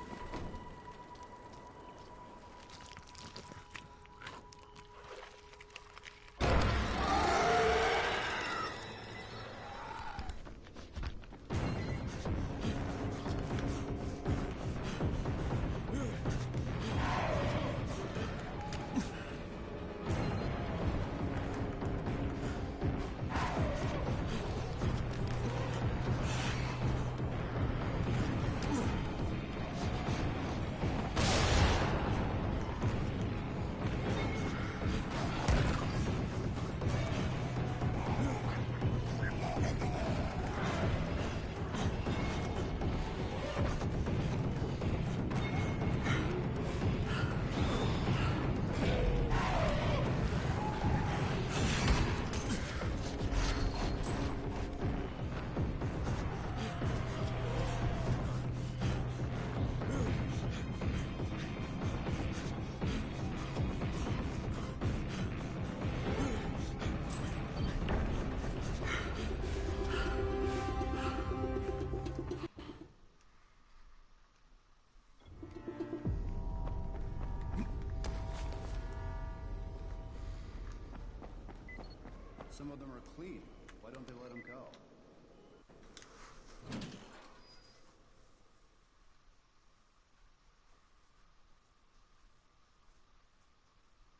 Speaker 15: Some of them are clean. Why don't they let them go?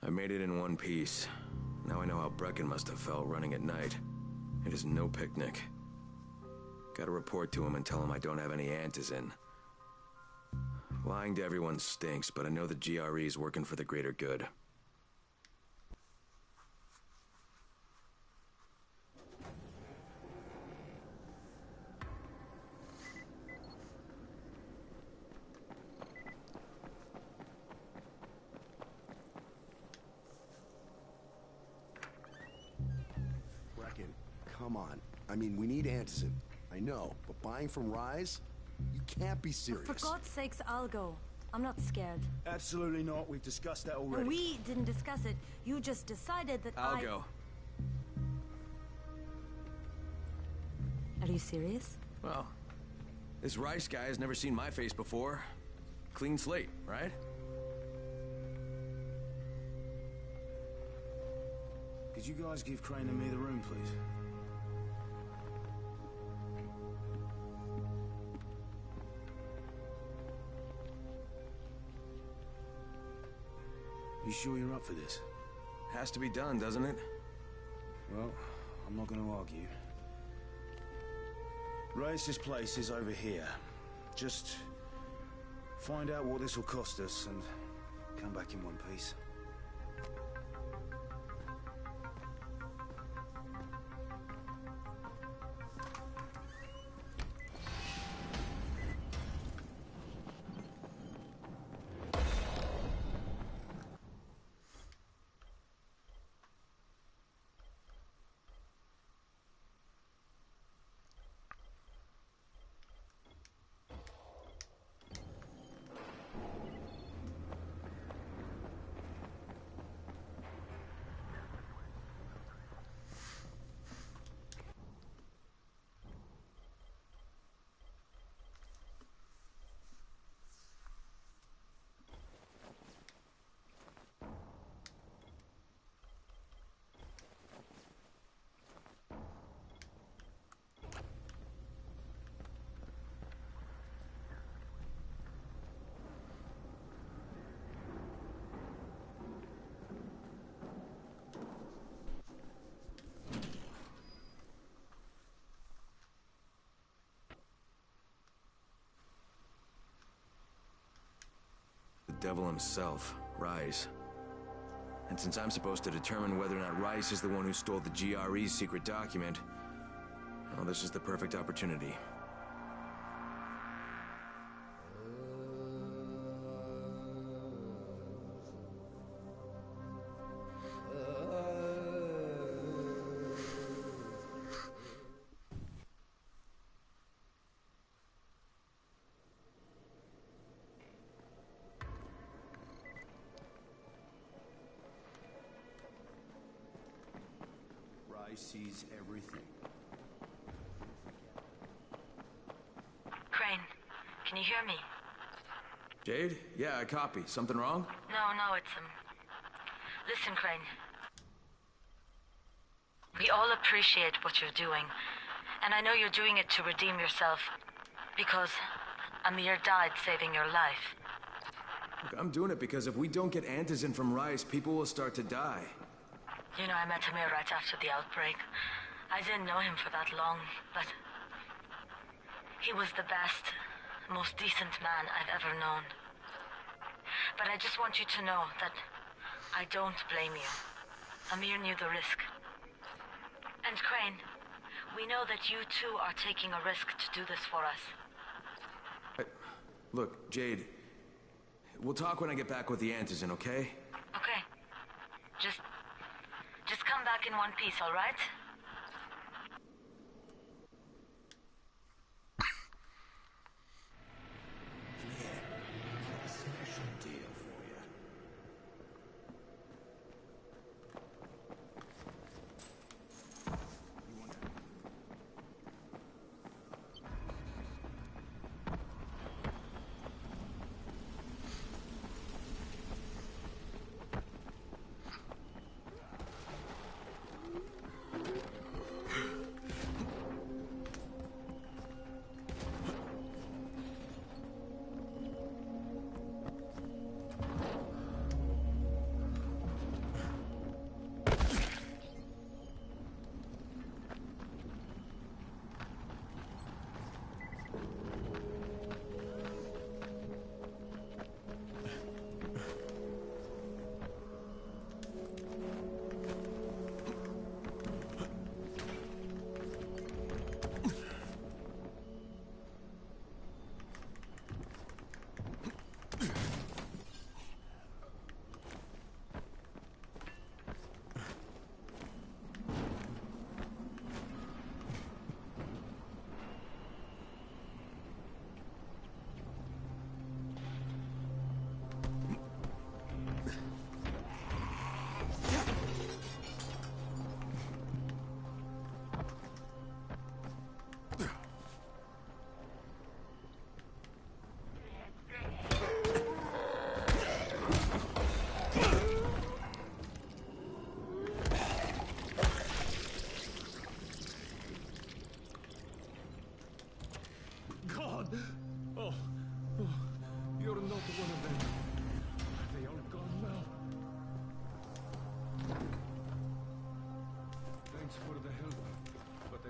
Speaker 7: I made it in one piece. Now I know how Brecken must have felt running at night. It is no picnic. Gotta report to him and tell him I don't have any antizin. Lying to everyone stinks, but I know the GRE is working for the greater good.
Speaker 9: Brecken, come on. I mean, we need antizin. I know, but buying from Rise? You can't be serious.
Speaker 18: For God's sakes, I'll go. I'm not scared.
Speaker 14: Absolutely not. We've discussed that already.
Speaker 18: And we didn't discuss it. You just decided that
Speaker 7: I'll go.
Speaker 18: Are you serious?
Speaker 7: Well, this Rice guy has never seen my face before. Clean slate, right?
Speaker 14: Could you guys give Crane and me the room, please? You sure you're up for this?
Speaker 7: Has to be done, doesn't it?
Speaker 14: Well, I'm not going to argue. Race's place is over here. Just find out what this will cost us and come back in one piece.
Speaker 7: devil himself, Rise. And since I'm supposed to determine whether or not Rice is the one who stole the GRE's secret document, well, this is the perfect opportunity.
Speaker 15: Sees everything.
Speaker 5: Crane, can you hear me?
Speaker 7: Jade? Yeah, I copy. Something wrong?
Speaker 5: No, it's Listen, Crane. We all appreciate what you're doing, and I know you're doing it to redeem yourself, because Amir died saving your life.
Speaker 7: Look, I'm doing it because if we don't get Antizin from Rice, people will start to die.
Speaker 5: You know, I met Amir right after the outbreak. I didn't know him for that long, but he was the best, most decent man I've ever known. But I just want you to know that I don't blame you. Amir knew the risk. And Crane, we know that you too are taking a risk to do this for us.
Speaker 7: Look, Jade, we'll talk when I get back with the Antizin, okay?
Speaker 5: Okay. Just come back in one piece, all right?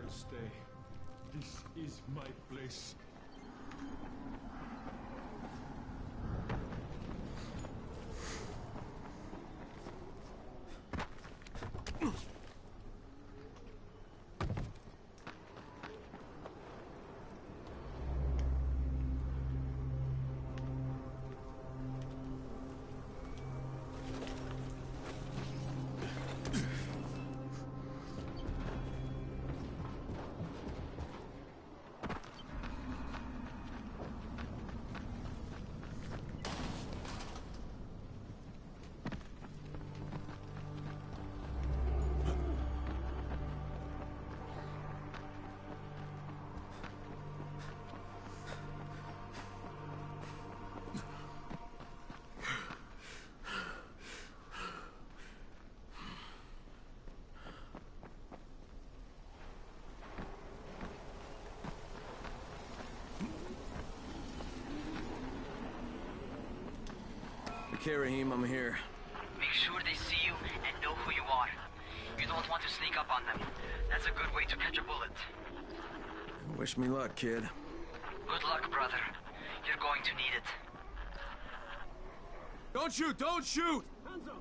Speaker 13: Stay. This is my place.
Speaker 7: Okay, Rahim, I'm here.
Speaker 20: Make sure they see you and know who you are. You don't want to sneak up on them. That's a good way to catch a bullet.
Speaker 7: Wish me luck, kid.
Speaker 20: Good luck, brother. You're going to need it.
Speaker 7: Don't shoot! Don't shoot!
Speaker 14: Hands up!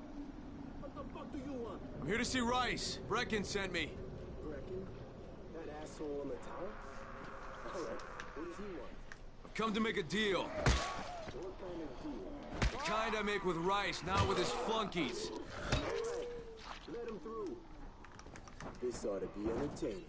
Speaker 14: What the fuck do you want?
Speaker 7: I'm here to see Rice. Brecken sent me.
Speaker 14: Brecken? That asshole in the tower? Alright, what does he want?
Speaker 7: I've come to make a deal.
Speaker 14: What kind of deal?
Speaker 7: The kind I make with Rice, not with his flunkies.
Speaker 14: Alright, let him through. This ought to be entertaining.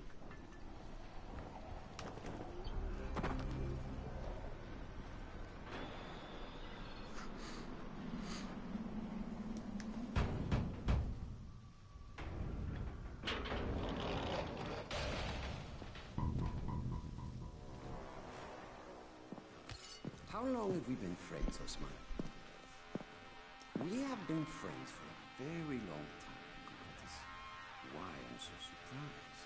Speaker 21: How long have we been friends, Osman? We have been friends for a very long time. That is why I'm so surprised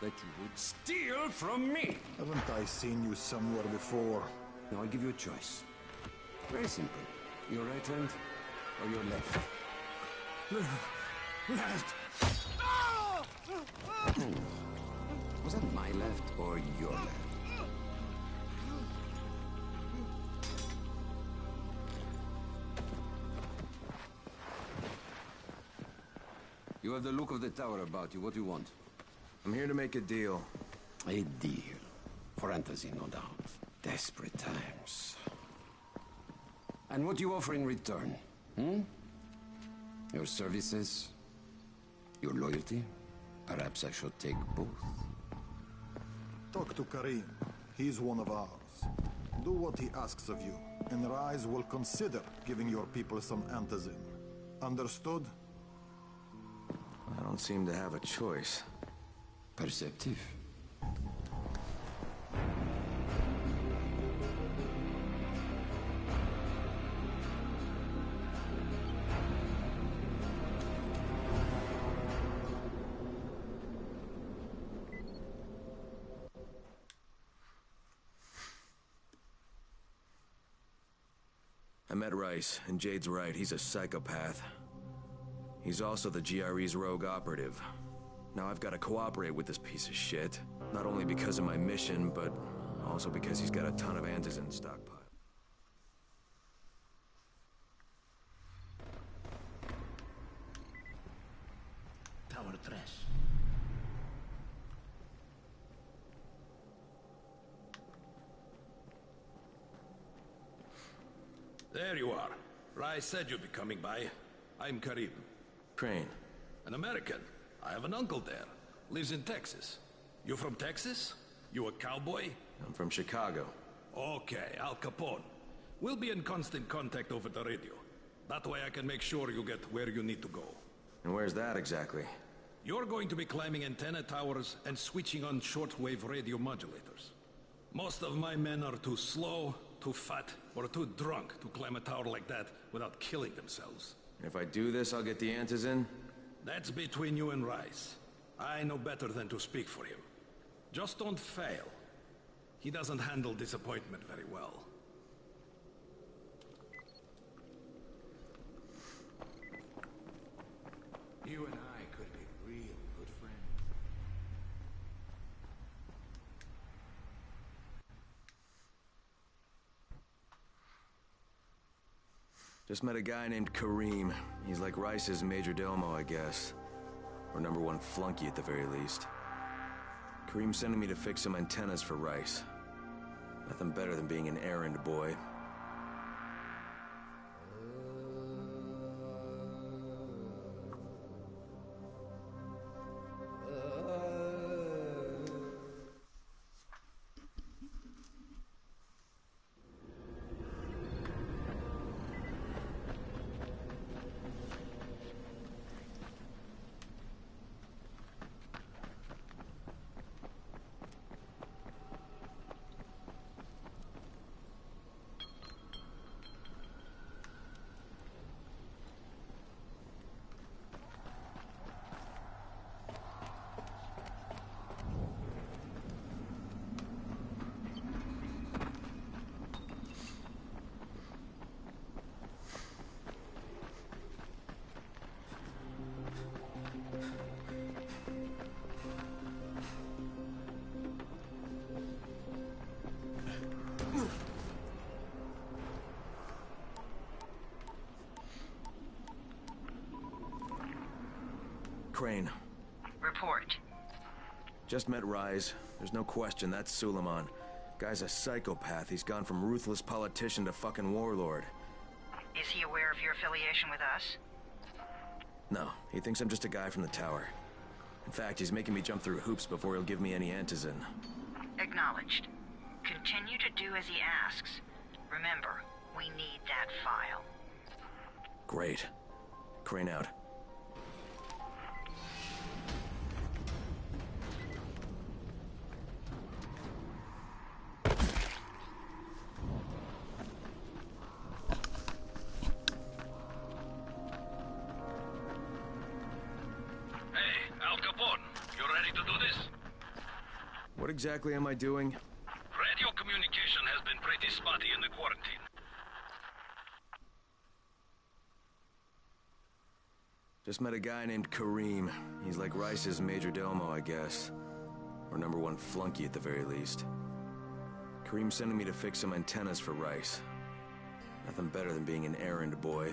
Speaker 21: that you would steal from me.
Speaker 4: Haven't I seen you somewhere before?
Speaker 21: Now I'll give you a choice. Very simple. Your right hand or your left?
Speaker 4: Left.
Speaker 21: Was that my left or your left? You have the look of the tower about you. What do you want?
Speaker 7: I'm here to make a deal.
Speaker 21: A deal. For Antazin, no doubt. Desperate times. And what do you offer in return? Your services? Your loyalty? Perhaps I should take both.
Speaker 4: Talk to Karim. He's one of ours. Do what he asks of you, and Rise will consider giving your people some antizin. Understood?
Speaker 7: I don't seem to have a choice.
Speaker 21: Perceptive.
Speaker 7: I met Rice, and Jade's right, he's a psychopath. He's also the GRE's rogue operative. Now I've got to cooperate with this piece of shit. Not only because of my mission, but also because he's got a ton of antizin stockpile.
Speaker 15: Tower 3.
Speaker 13: There you are. Rice said you'd be coming by. I'm Karim.
Speaker 7: Crane.
Speaker 13: An American. I have an uncle there. Lives in Texas. You from Texas? You a cowboy?
Speaker 7: I'm from Chicago.
Speaker 13: Okay, Al Capone. We'll be in constant contact over the radio. That way I can make sure you get where you need to go.
Speaker 7: And where's that exactly?
Speaker 13: You're going to be climbing antenna towers and switching on shortwave radio modulators. Most of my men are too slow, too fat, or too drunk to climb a tower like that without killing themselves.
Speaker 7: If I do this, I'll get the antizin?
Speaker 13: That's between you and Rice. I know better than to speak for him. Just don't fail. He doesn't handle disappointment very well.
Speaker 15: You and I could be real good friends.
Speaker 7: Just met a guy named Karim. He's like Rice's major domo, I guess. Or #1 flunky at the very least. Karim's sending me to fix some antennas for Rice. Nothing better than being an errand boy. Crane.
Speaker 1: Report.
Speaker 7: Just met Rise. There's no question that's Suleiman. Guy's a psychopath. He's gone from ruthless politician to fucking warlord.
Speaker 1: Is he aware of your affiliation with us?
Speaker 7: No, he thinks I'm just a guy from the tower. In fact, he's making me jump through hoops before he'll give me any antizin.
Speaker 1: Acknowledged. Continue to do as he asks. Remember, we need that file.
Speaker 7: Great. Crane out. What exactly am I doing?
Speaker 13: Radio communication has been pretty spotty in the quarantine.
Speaker 7: Just met a guy named Kareem. He's like Rice's major domo, I guess. Or #1 flunky at the very least. Kareem's sending me to fix some antennas for Rice. Nothing better than being an errand boy.